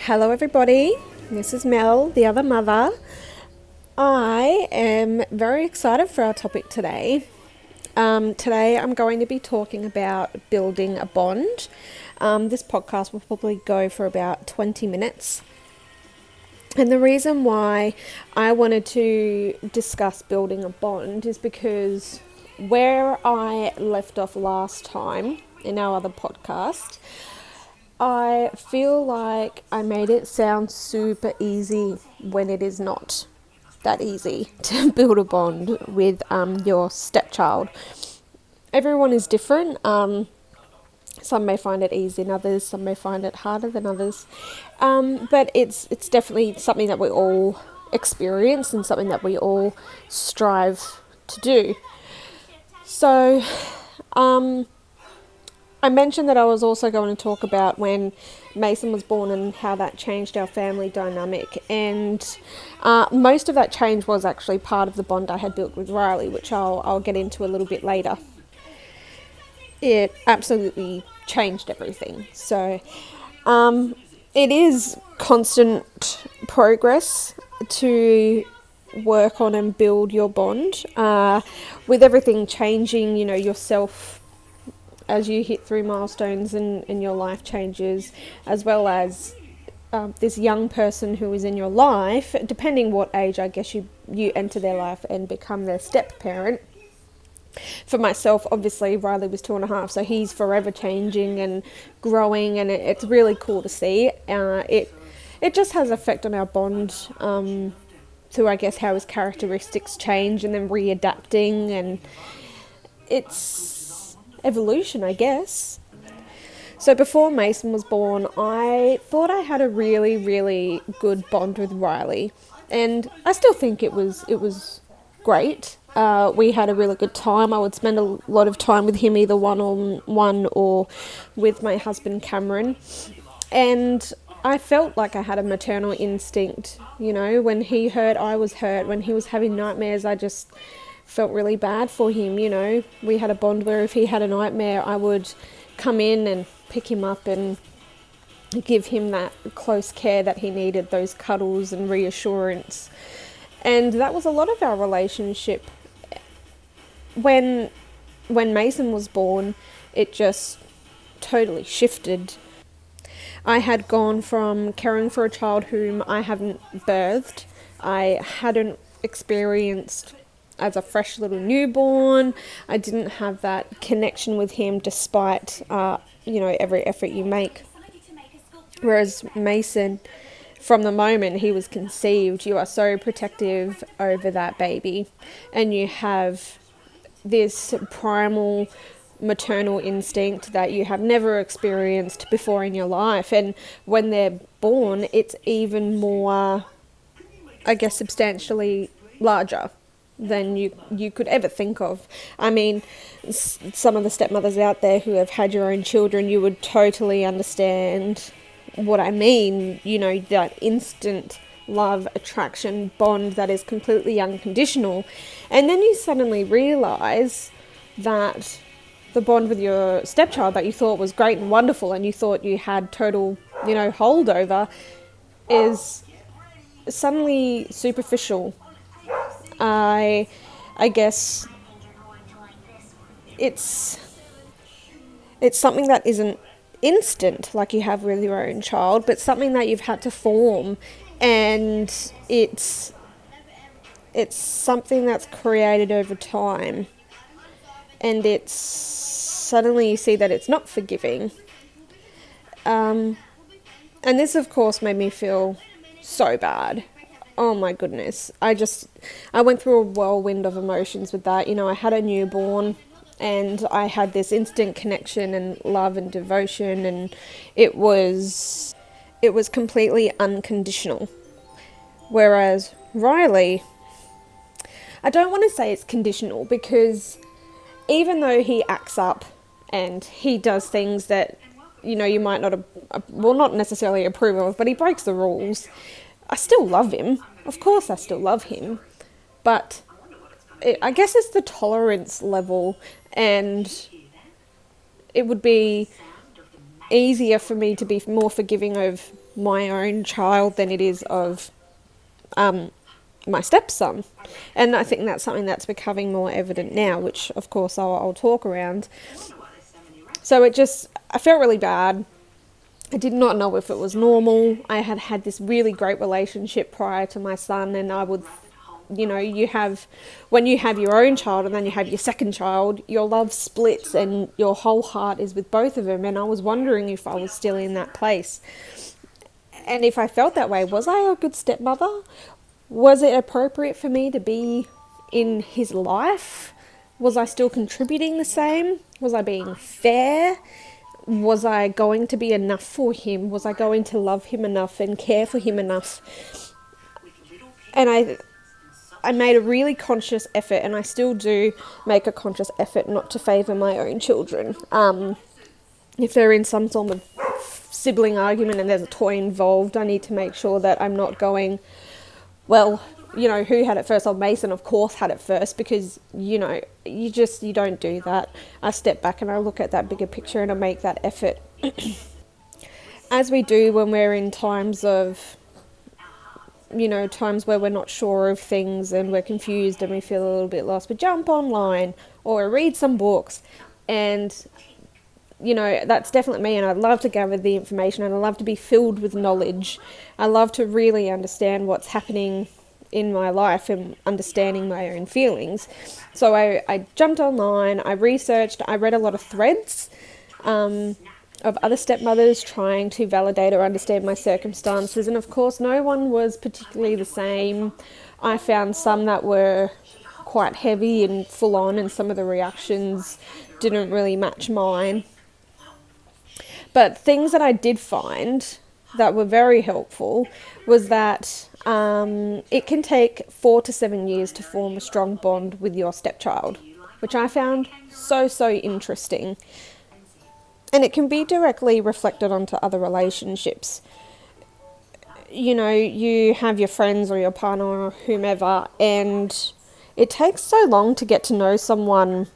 Hello, everybody. This is Mel, the other mother. I am very excited for our topic today. Today, I'm going to be talking about building a bond. This podcast will probably go for about 20 minutes. And the reason why I wanted to discuss building a bond is because where I left off last time in our other podcast, I feel like I made it sound super easy when it is not that easy to build a bond with your stepchild. Everyone is different. Some may find it easy than others. Some may find it harder than others. But it's definitely something that we all experience and something that we all strive to do. So, I mentioned that I was also going to talk about when Mason was born and how that changed our family dynamic. And most of that change was actually part of the bond I had built with Riley, which I'll get into a little bit later. It absolutely changed everything. So it is constant progress to work on and build your bond. With everything changing, yourself as you hit through milestones and your life changes, as well as this young person who is in your life, depending what age, I guess, you enter their life and become their step parent. For myself, obviously, Riley was 2.5, so he's forever changing and growing, and it's really cool to see. It just has effect on our bond through, I guess, how his characteristics change and then readapting, and it's evolution, I guess. So before Mason was born, I thought I had a really, really good bond with Riley, and I still think it was great. We had a really good time. I would spend a lot of time with him, either one-on-one or with my husband Cameron, and I felt like I had a maternal instinct. When he hurt, I was hurt. When he was having nightmares, I just felt really bad for him. We had a bond where if he had a nightmare, I would come in and pick him up and give him that close care that he needed, those cuddles and reassurance. And that was a lot of our relationship. When Mason was born, it just totally shifted. I had gone from caring for a child whom I hadn't birthed, I hadn't experienced as a fresh little newborn. I didn't have that connection with him despite, every effort you make. Whereas Mason, from the moment he was conceived, you are so protective over that baby, and you have this primal maternal instinct that you have never experienced before in your life. And when they're born, it's even more, I guess, substantially larger than you could ever think of. I mean, some of the stepmothers out there who have had your own children, you would totally understand what I mean. That instant love, attraction, bond that is completely unconditional. And then you suddenly realise that the bond with your stepchild that you thought was great and wonderful and you thought you had total, hold over, is suddenly superficial. I guess it's something that isn't instant like you have with your own child, but something that you've had to form, and it's something that's created over time, and it's suddenly you see that it's not forgiving. And this, of course, made me feel so bad. Oh my goodness. I went through a whirlwind of emotions with that. I had a newborn and I had this instant connection and love and devotion, and it was completely unconditional. Whereas Riley, I don't want to say it's conditional, because even though he acts up and he does things that, you might not necessarily approve of, but he breaks the rules, I still love him. Of course I still love him. But I guess it's the tolerance level, and it would be easier for me to be more forgiving of my own child than it is of my stepson. And I think that's something that's becoming more evident now, which of course I'll talk around. So I felt really bad. I did not know if it was normal. I had had this really great relationship prior to my son, and I would, when you have your own child and then you have your second child, your love splits and your whole heart is with both of them. And I was wondering if I was still in that place. And if I felt that way, was I a good stepmother? Was it appropriate for me to be in his life? Was I still contributing the same? Was I being fair? Was I going to be enough for him? Was I going to love him enough and care for him enough? And I made a really conscious effort, and I still do make a conscious effort not to favour my own children. If they're in some sort of sibling argument and there's a toy involved, I need to make sure that I'm not going, well, who had it first? Oh, Mason, of course, had it first, because, you don't do that. I step back and I look at that bigger picture and I make that effort. As we do when we're in times of, times where we're not sure of things and we're confused and we feel a little bit lost, we jump online or read some books, and that's definitely me, and I love to gather the information, and I love to be filled with knowledge. I love to really understand what's happening in my life and understanding my own feelings. So I jumped online, I researched, I read a lot of threads of other stepmothers trying to validate or understand my circumstances, and of course no one was particularly the same. I found some that were quite heavy and full on, and some of the reactions didn't really match mine. But things that I did find that were very helpful was that it can take 4 to 7 years to form a strong bond with your stepchild, which I found so interesting. And it can be directly reflected onto other relationships. You have your friends or your partner or whomever, and it takes so long to get to know someone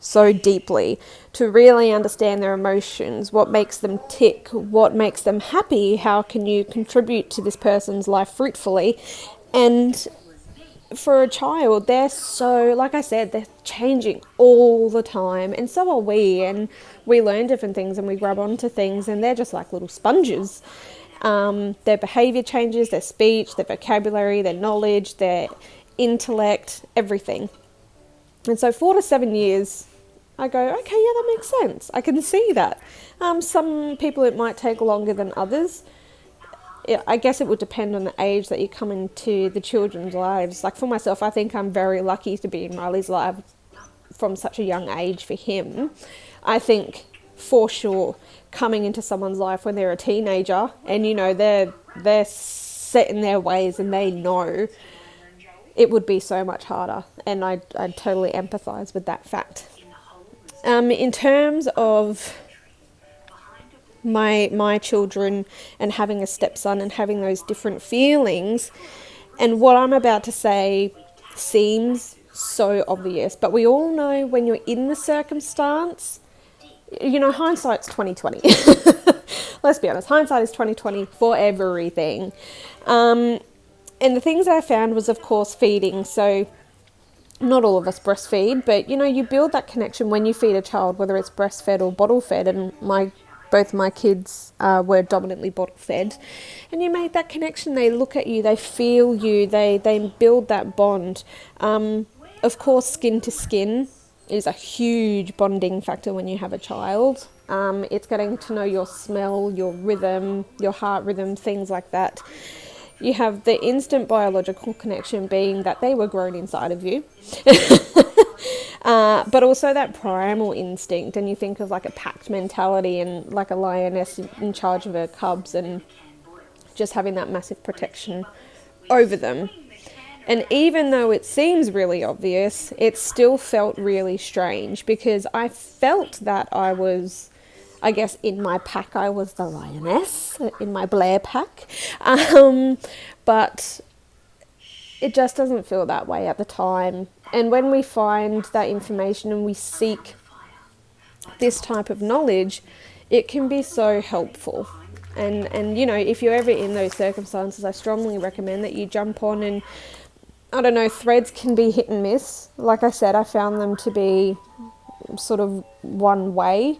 so deeply, to really understand their emotions, what makes them tick, what makes them happy, how can you contribute to this person's life fruitfully. And for a child, they're so, like I said, they're changing all the time, and so are we, and we learn different things and we grab onto things, and they're just like little sponges. Their behaviour changes, their speech, their vocabulary, their knowledge, their intellect, everything. And so 4 to 7 years, I go, okay, yeah, that makes sense. I can see that. Some people it might take longer than others. I guess it would depend on the age that you come into the children's lives. Like for myself, I think I'm very lucky to be in Riley's life from such a young age for him. I think for sure coming into someone's life when they're a teenager and, they're set in their ways and they know, it would be so much harder. And I totally empathise with that fact. In terms of my children and having a stepson and having those different feelings, and what I'm about to say seems so obvious, but we all know when you're in the circumstance, hindsight's 2020. Let's be honest, hindsight is 2020 for everything. And the things I found was, of course, feeding. So not all of us breastfeed, but you build that connection when you feed a child, whether it's breastfed or bottle fed, and both my kids were dominantly bottle fed, and you make that connection. They look at you, they feel you, they build that bond. Of course, skin to skin is a huge bonding factor when you have a child. It's getting to know your smell, your rhythm, your heart rhythm, things like that. You have the instant biological connection being that they were grown inside of you. But also that primal instinct, and you think of like a pack mentality and like a lioness in charge of her cubs and just having that massive protection over them. And even though it seems really obvious, it still felt really strange, because I felt that I was, I guess in my pack, I was the lioness, in my Blair pack. But it just doesn't feel that way at the time. And when we find that information and we seek this type of knowledge, it can be so helpful. And you know, if you're ever in those circumstances, I strongly recommend that you jump on. And I don't know, threads can be hit and miss. Like I said, I found them to be sort of one way,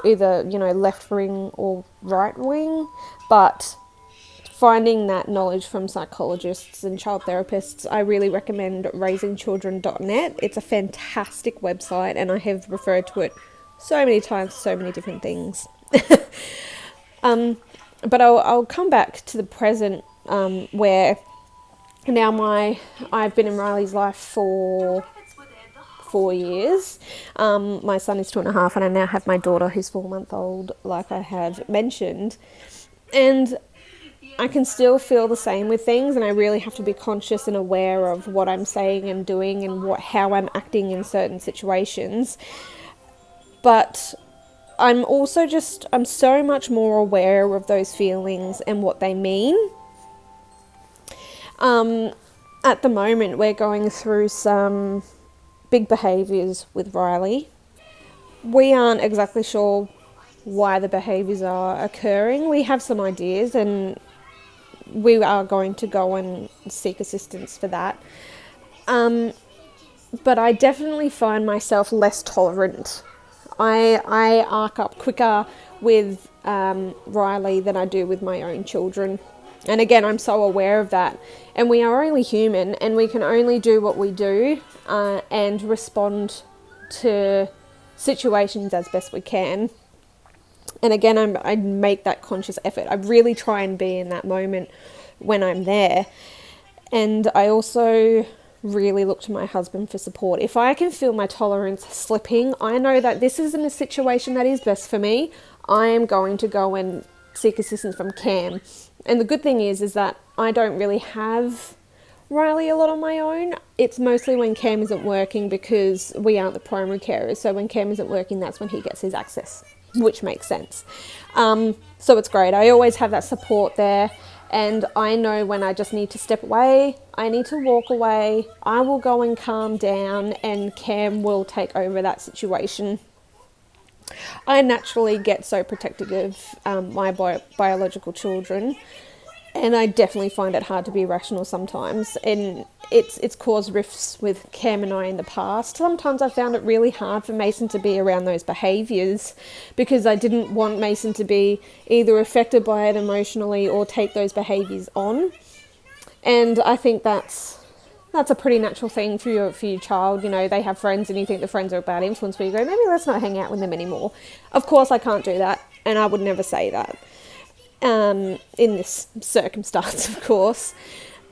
either, you know, left wing or right wing. But finding that knowledge from psychologists and child therapists, I really recommend raisingchildren.net. It's a fantastic website, and I have referred to it so many times, so many different things. But I'll come back to the present, where now I've been in Riley's life for 4 years. My son is 2.5, and I now have my daughter who's 4 months old, like I have mentioned. And I can still feel the same with things, and I really have to be conscious and aware of what I'm saying and doing and how I'm acting in certain situations. But I'm so much more aware of those feelings and what they mean. At the moment, we're going through some big behaviours with Riley. We aren't exactly sure why the behaviours are occurring. We have some ideas, and we are going to go and seek assistance for that. But I definitely find myself less tolerant. I arc up quicker with Riley than I do with my own children. And again, I'm so aware of that. And we are only human, and we can only do what we do and respond to situations as best we can. And again, I make that conscious effort. I really try and be in that moment when I'm there. And I also really look to my husband for support. If I can feel my tolerance slipping, I know that this isn't a situation that is best for me. I am going to go and seek assistance from Cam. And the good thing is that I don't really have Riley a lot on my own. It's mostly when Cam isn't working, because we aren't the primary carers. So when Cam isn't working, that's when he gets his access, which makes sense. So it's great. I always have that support there. And I know when I just need to step away, I need to walk away, I will go and calm down, and Cam will take over that situation. I naturally get so protective of my biological children, and I definitely find it hard to be rational sometimes. And it's caused rifts with Cam and I in the past. Sometimes I found it really hard for Mason to be around those behaviours, because I didn't want Mason to be either affected by it emotionally or take those behaviours on. And I think that's a pretty natural thing for your child. You know, they have friends and you think the friends are a bad influence, but you go, maybe let's not hang out with them anymore. Of course I can't do that, and I would never say that in this circumstance, of course.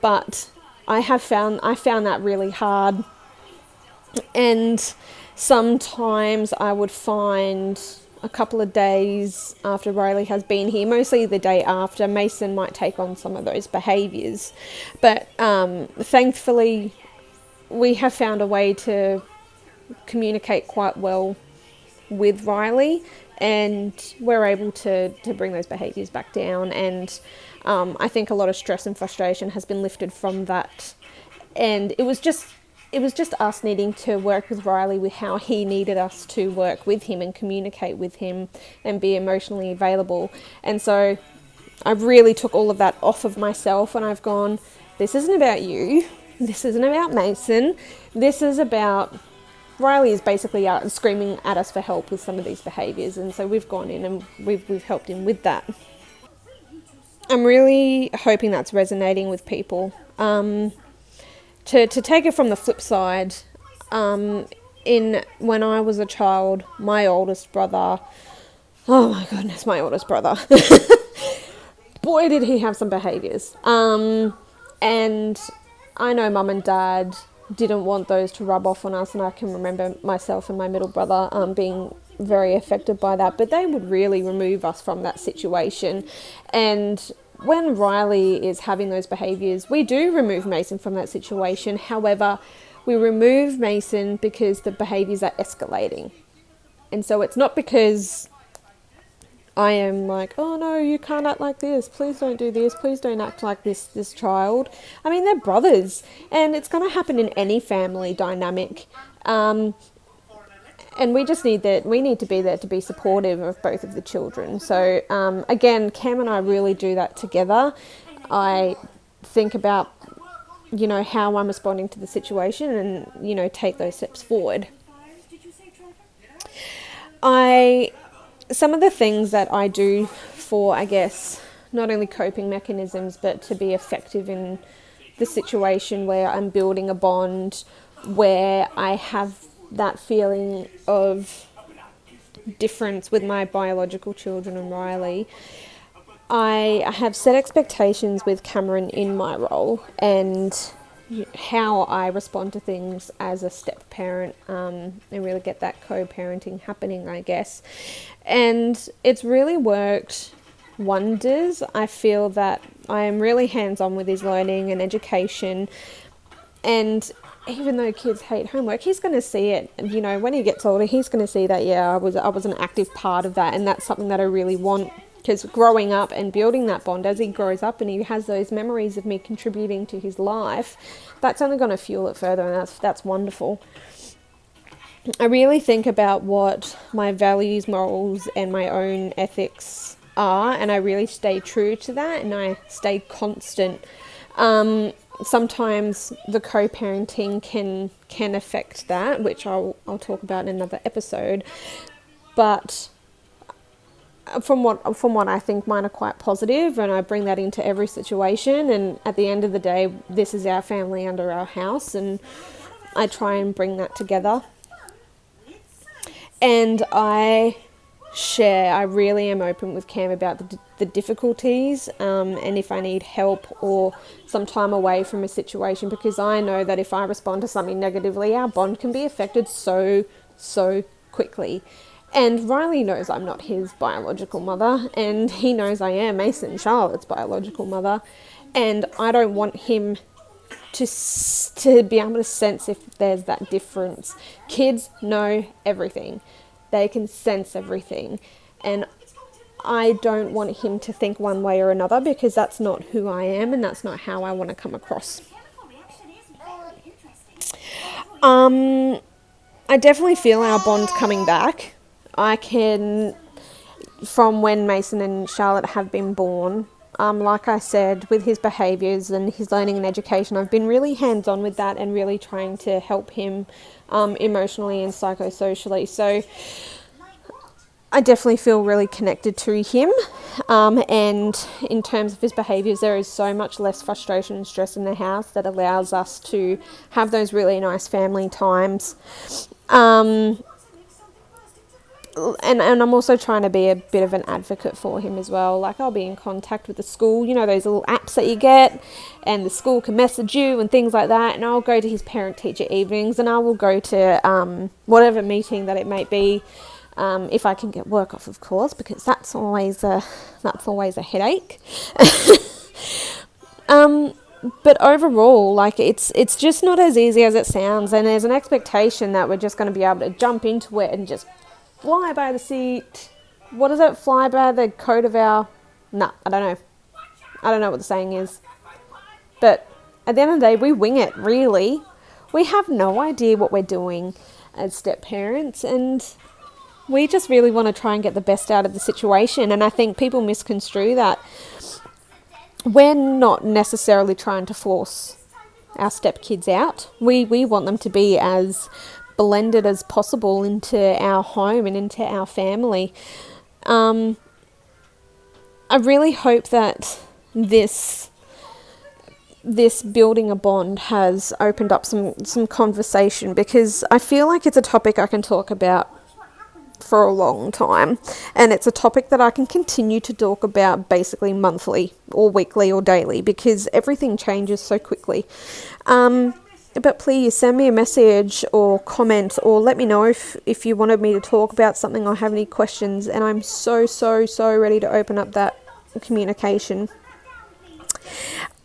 But I found that really hard. And sometimes I would find a couple of days after Riley has been here, mostly the day after, Mason might take on some of those behaviours. But thankfully, we have found a way to communicate quite well with Riley, and we're able to bring those behaviours back down. And I think a lot of stress and frustration has been lifted from that. And it was just us needing to work with Riley with how he needed us to work with him and communicate with him and be emotionally available. And so I really took all of that off of myself, and I've gone, this isn't about you. This isn't about Mason. This is about Riley is basically out and screaming at us for help with some of these behaviours. And so we've gone in and we've helped him with that. I'm really hoping that's resonating with people. To take it from the flip side, when I was a child, my oldest brother, oh my goodness, my oldest brother, boy did he have some behaviours. And I know Mum and Dad didn't want those to rub off on us, and I can remember myself and my middle brother being very affected by that, but they would really remove us from that situation. And when Riley is having those behaviours, we do remove Mason from that situation. However, we remove Mason because the behaviours are escalating. And so it's not because I am like, oh no, you can't act like this, please don't do this, please don't act like this child. I mean, they're brothers, and it's going to happen in any family dynamic. and we just need that. We need to be there to be supportive of both of the children. So again, Cam and I really do that together. I think about, how I'm responding to the situation and, take those steps forward. Some of the things that I do for, I guess, not only coping mechanisms, but to be effective in the situation where I'm building a bond, where I have that feeling of difference with my biological children and Riley. I have set expectations with Cameron in my role and how I respond to things as a step parent, and really get that co-parenting happening, I guess. And it's really worked wonders. I feel that I am really hands-on with his learning and education, and even though kids hate homework, he's going to see it. When he gets older, he's going to see that, I was an active part of that, and that's something that I really want. Because growing up and building that bond as he grows up and he has those memories of me contributing to his life, that's only going to fuel it further, and that's wonderful. I really think about what my values, morals, and my own ethics are, and I really stay true to that, and I stay constant. Sometimes the co-parenting can affect that, which I'll talk about in another episode, but from what I think, mine are quite positive, and I bring that into every situation. And at the end of the day, this is our family under our house, and I try and bring that together. And I really am open with Cam about the difficulties, and if I need help or some time away from a situation, because I know that if I respond to something negatively, our bond can be affected so quickly. And Riley knows I'm not his biological mother, and he knows I am Mason and Charlotte's biological mother, and I don't want him to be able to sense if there's that difference. Kids know everything. They can sense everything, and I don't want him to think one way or another, because that's not who I am, and that's not how I want to come across. I definitely feel our bond coming back. I can, from when Mason and Charlotte have been born, like I said, with his behaviours and his learning and education, I've been really hands-on with that and really trying to help him emotionally and psychosocially. So I definitely feel really connected to him, and in terms of his behaviours, there is so much less frustration and stress in the house that allows us to have those really nice family times. And I'm also trying to be a bit of an advocate for him as well. Like, I'll be in contact with the school, those little apps that you get, and the school can message you and things like that. And I'll go to his parent-teacher evenings, and I will go to whatever meeting that it may be, if I can get work off, of course, because that's always a headache. But overall, like, it's just not as easy as it sounds, and there's an expectation that we're just going to be able to jump into it and just fly by the seat. What is it? Fly by the coat of our... Nah, I don't know. I don't know what the saying is. But at the end of the day, we wing it, really. We have no idea what we're doing as step parents, and we just really want to try and get the best out of the situation. And I think people misconstrue that. We're not necessarily trying to force our step kids out. We want them to be as blended as possible into our home and into our family. I really hope that this building a bond has opened up some conversation, because I feel like it's a topic I can talk about for a long time, and it's a topic that I can continue to talk about basically monthly or weekly or daily, because everything changes so quickly. But please send me a message or comment, or let me know if you wanted me to talk about something or have any questions, and I'm so ready to open up that communication.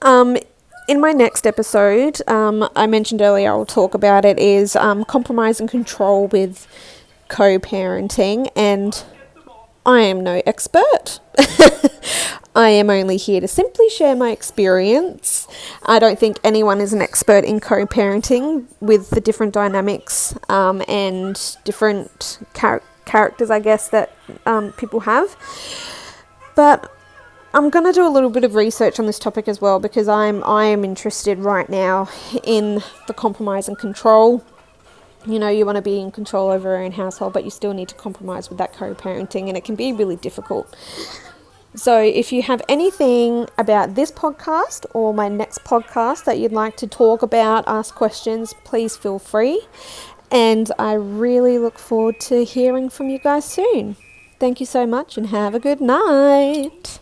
In my next episode, I mentioned earlier, I'll talk about it, is compromise and control with co-parenting, and I am no expert. I am only here to simply share my experience. I don't think anyone is an expert in co-parenting with the different dynamics and different characters, I guess, that people have. But I'm going to do a little bit of research on this topic as well, because I am interested right now in the compromise and control. You know, you want to be in control over your own household, but you still need to compromise with that co-parenting, and it can be really difficult. So if you have anything about this podcast or my next podcast that you'd like to talk about, ask questions, please feel free. And I really look forward to hearing from you guys soon. Thank you so much and have a good night.